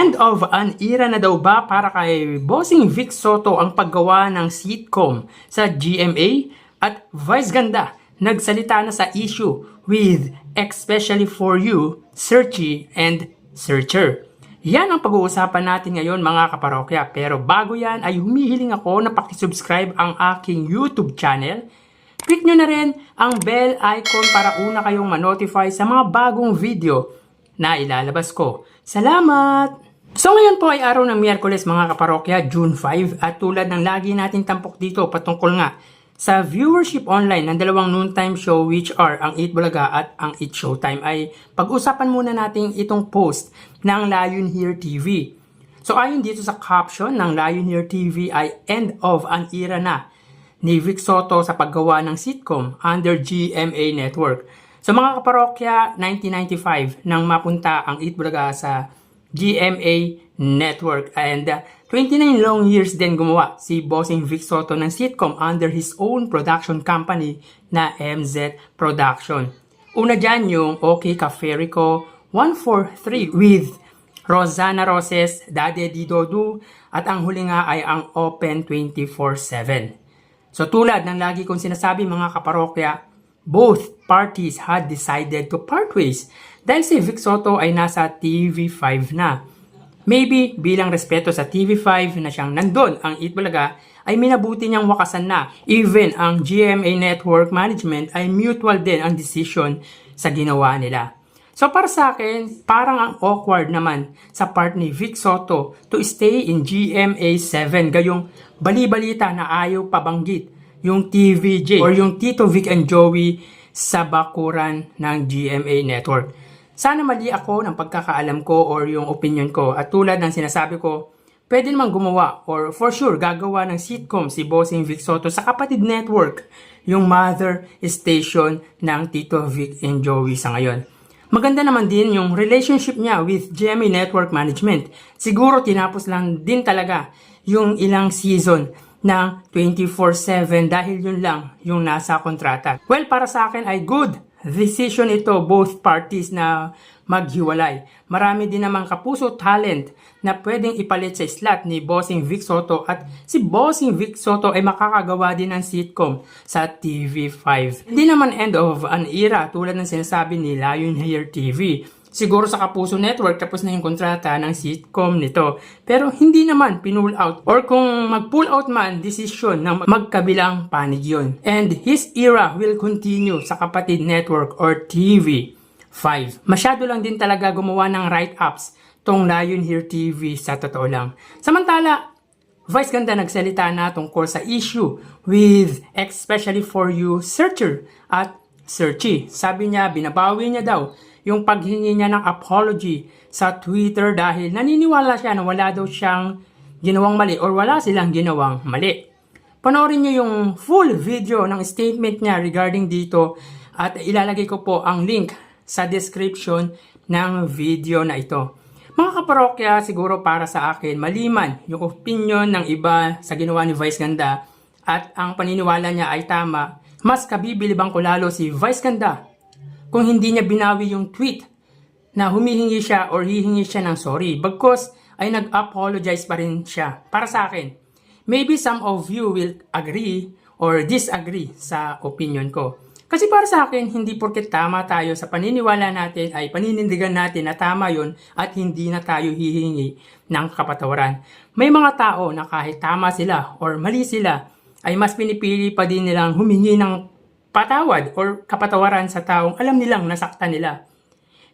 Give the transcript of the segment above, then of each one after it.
End of an era na daw ba para kay Bossing Vic Soto ang paggawa ng sitcom sa GMA? At Vice Ganda nagsalita na sa issue with Especially For You, Searchy and Searcher. Yan ang pag-uusapan natin ngayon mga kaparokya. Pero bago yan ay humihiling ako na pakisubscribe ang aking YouTube channel. Click nyo na rin ang bell icon para una kayong manotify sa mga bagong video na ilalabas ko. Salamat! So ngayon po ay araw ng Miyerkules mga kaparokya, June 5. At tulad ng lagi nating tampok dito patungkol nga sa viewership online ng dalawang noontime show which are ang Eat Bulaga at ang Eat Showtime ay pag-usapan muna natin itong post ng Lion Here TV. So ayon dito sa caption ng Lion Here TV ay end of an era na ni Vic Soto sa paggawa ng sitcom under GMA Network. So mga kaparokya, 1995 nang mapunta ang Eat Bulaga sa GMA Network and 29 long years din gumawa si Bossing Vic Soto ng sitcom under his own production company na MZ Production. Una dyan yung Okay Cafe Rico 143 with Rosana Roses, Dade Didodu at ang huli nga ay ang Open 24/7. So tulad ng lagi kong sinasabi mga kaparokya, both parties had decided to part ways dahil si Vic Soto ay nasa TV5 na. Maybe bilang respeto sa TV5 na siyang nandun ang Eat Bulaga ay minabuti niyang wakasan na. Even ang GMA Network Management ay mutual din ang decision sa ginawa nila. So para sa akin, parang ang awkward naman sa part ni Vic Soto to stay in GMA 7 gayong bali-balita na ayaw pabanggit yung TVJ or yung Tito Vic and Joey sa bakuran ng GMA Network. Sana mali ako ng pagkakaalam ko or yung opinion ko at tulad ng sinasabi ko, pwede naman gumawa or for sure gagawa ng sitcom si Bossing Vic Soto sa Kapatid Network, yung mother station ng Tito Vic and Joey sa ngayon. Maganda naman din yung relationship niya with GMA Network Management. Siguro tinapos lang din talaga yung ilang season ng 24/7 dahil yun lang yung nasa kontrata. Well, para sa akin ay good decision ito both parties na maghiwalay. Marami din namang kapuso talent na pwedeng ipalit sa slot ni Bossing Vic Soto at si Bossing Vic Soto ay makakagawa din ng sitcom sa TV5. Hindi naman end of an era tulad ng sinasabi ni Lion Here TV. Siguro sa Kapuso Network tapos na yung kontrata ng sitcom nito. Pero hindi naman pinull out or kung mag-pull out man, decision ng magkabilang panig yun. And his era will continue sa Kapatid Network or TV5. Masyado lang din talaga gumawa ng write-ups tong Lion Here TV sa totoo lang. Samantala, Vice Ganda nagsalita na tungkol sa issue with Especially For You, Searcher at Searchy. Sabi niya, binabawi niya daw yung paghingi niya ng apology sa Twitter dahil naniniwala siya na wala daw siyang ginawang mali or wala silang ginawang mali. Panoorin niyo yung full video ng statement niya regarding dito at ilalagay ko po ang link sa description ng video na ito. Mga kaparokya, siguro para sa akin, maliman yung opinion ng iba sa ginawa ni Vice Ganda at ang paniniwala niya ay tama, mas kabibilibang ko lalo si Vice Ganda kung hindi niya binawi yung tweet na humihingi siya or hihingi siya ng sorry. Bagkus ay nag-apologize pa rin siya. Para sa akin, maybe some of you will agree or disagree sa opinion ko. Kasi para sa akin, hindi porket tama tayo sa paniniwala natin ay paninindigan natin na tama yon at hindi na tayo hihingi ng kapatawaran. May mga tao na kahit tama sila or mali sila ay mas pinipili pa din nilang humingi ng patawad or kapatawaran sa taong alam nilang nasaktan nila.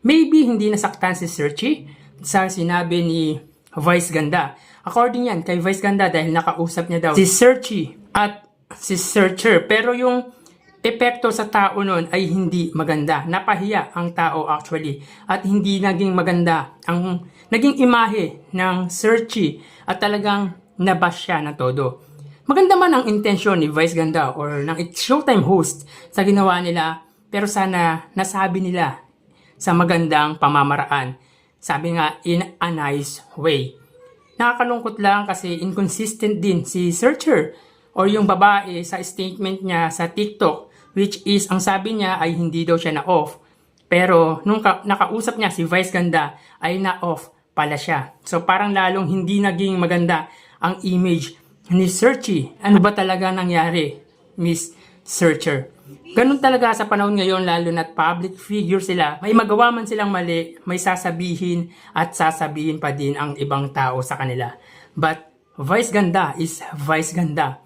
Maybe hindi nasaktan si Searchy sa sinabi ni Vice Ganda. According yan kay Vice Ganda dahil nakausap niya daw si Searchy at si Searcher. Pero yung epekto sa tao nun ay hindi maganda. Napahiya ang tao actually at hindi naging maganda ang naging imahe ng Searchy at talagang nabash siya ng todo. Maganda man ang intensyon ni Vice Ganda or ng Showtime host sa ginawa nila pero sana nasabi nila sa magandang pamamaraan. Sabi nga, in a nice way. Nakakalungkot lang kasi inconsistent din si Searcher or yung babae sa statement niya sa TikTok which is ang sabi niya ay hindi daw siya na-off. Pero nung nakausap niya si Vice Ganda ay na-off pala siya. So parang lalong hindi naging maganda ang image ni Searchy. Ano ba talaga nangyari, Miss Searcher? Ganun talaga sa panahon ngayon, lalo na't public figure sila. May magawa man silang mali, may sasabihin at sasabihin pa din ang ibang tao sa kanila. But vice ganda is vice ganda.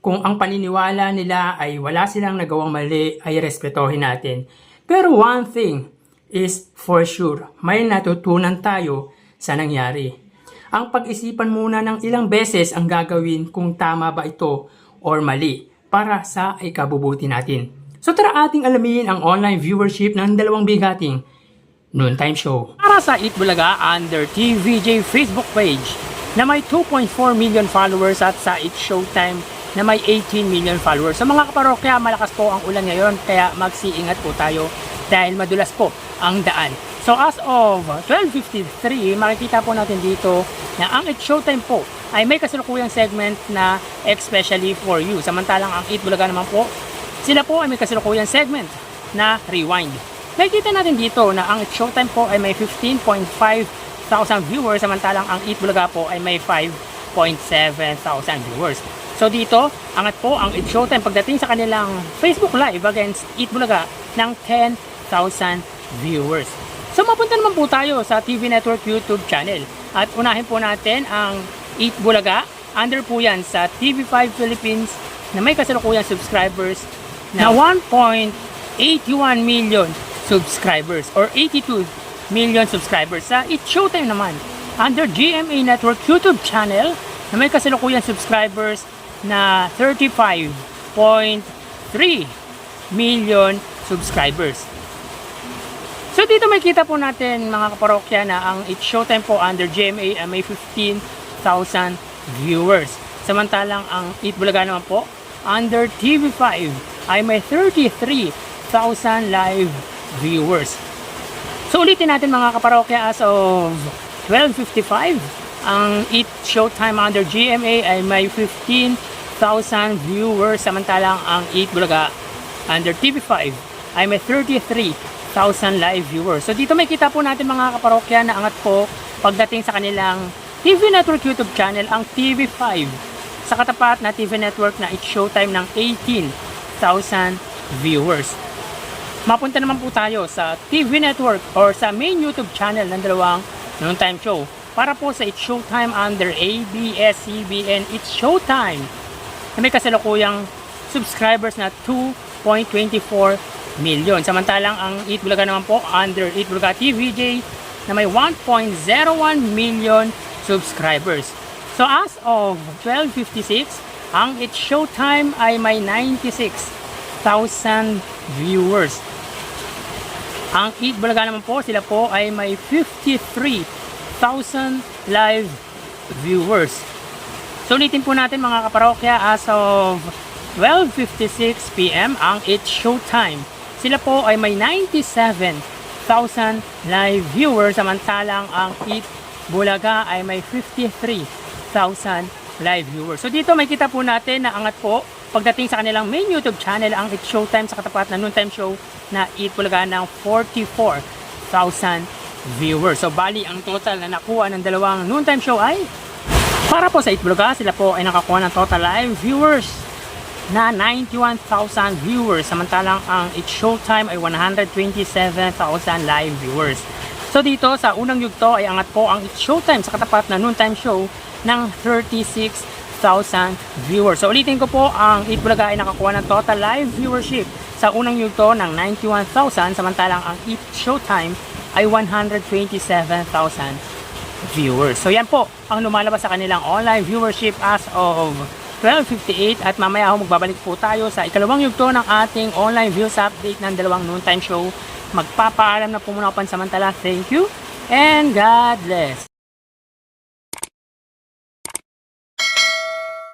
Kung ang paniniwala nila ay wala silang nagawang mali, ay respetohin natin. Pero one thing is for sure, may natutunan tayo sa nangyari. Ang pag-isipan muna ng ilang beses ang gagawin kung tama ba ito or mali para sa ikabubuti natin. So tara ating alamin ang online viewership ng dalawang bigating noontime show. Para sa Eat Bulaga under TVJ Facebook page na may 2.4 million followers at sa Eat Showtime na may 18 million followers. Sa mga kaparokya, malakas po ang ulan ngayon kaya magsiingat po tayo dahil madulas po ang daan. So as of 12:53, makikita po natin dito na ang Eat Showtime po ay may kasalukuyang segment na especially for you. Samantalang ang Eat Bulaga naman po, sila po ay may kasalukuyang segment na rewind. Nakikita natin dito na ang Eat Showtime po ay may 15.5 thousand viewers, samantalang ang Eat Bulaga po ay may 5.7 thousand viewers. So dito, angat po ang Eat Showtime pagdating sa kanilang Facebook Live against Eat Bulaga ng 10,000 viewers. So mapunta naman po tayo sa TV Network YouTube channel at unahin po natin ang Eat Bulaga. Under po yan sa TV5 Philippines na may kasalukuyang subscribers na 1.81 million subscribers or 82 million subscribers. Sa Eat Showtime naman, under GMA Network YouTube channel na may kasalukuyang subscribers na 35.3 million subscribers. So dito makita po natin mga kaparokya na ang Eat Showtime po under GMA ay may 15,000 viewers. Samantalang ang Eat Bulaga naman po under TV5 ay may 33,000 live viewers. So ulitin natin mga kaparokya, as of 12:55, ang Eat Showtime under GMA ay may 15,000 viewers, samantalang ang Eat Bulaga under TV5 ay may 33,000 live viewers. So dito may kita po natin mga kaparokya na angat po pagdating sa kanilang TV Network YouTube channel ang TV5 sa katapat na TV Network na Eat Showtime ng 18,000 viewers. Mapunta naman po tayo sa TV Network or sa main YouTube channel ng dalawang noontime show. Para po sa Eat Showtime under ABS-CBN Eat Showtime na may kasalukuyang subscribers na 2.24 million. Samantalang ang Eat Bulaga naman po under Eat Bulaga TVJ na may 1.01 million subscribers. So as of 12:56, ang Eat Showtime ay may 96,000 viewers. Ang Eat Bulaga naman po, sila po ay may 53,000 live viewers. So ulitin po natin mga kaparokya, as of 12:56 PM ang Eat Showtime, sila po ay may 97,000 live viewers, samantalang ang Eat Bulaga ay may 53,000 live viewers. So dito may kita po natin na angat po pagdating sa kanilang main YouTube channel ang Eat Showtime sa katapat na noontime show na Eat Bulaga ng 44,000 viewers. So bali ang total na nakuha ng dalawang noontime show ay, para po sa Eat Bulaga, sila po ay nakakuha ng total live viewers na 91,000 viewers, samantalang ang Eat Showtime ay 127,000 live viewers. So dito sa unang yugto ay angat po ang Eat Showtime sa katapat na noontime show ng 36,000 viewers. So ulitin ko po, ang Eat Bulaga ay nakakuha ng total live viewership sa unang yugto ng 91,000, samantalang ang Eat Showtime ay 127,000 viewers. So yan po ang lumalabas sa kanilang online viewership as of 12:58, at mamaya ako magbabalik po tayo sa ikalawang yugto ng ating online views update ng dalawang noontime show. Magpapaalam na po muna ako pansamantala. Thank you and God bless.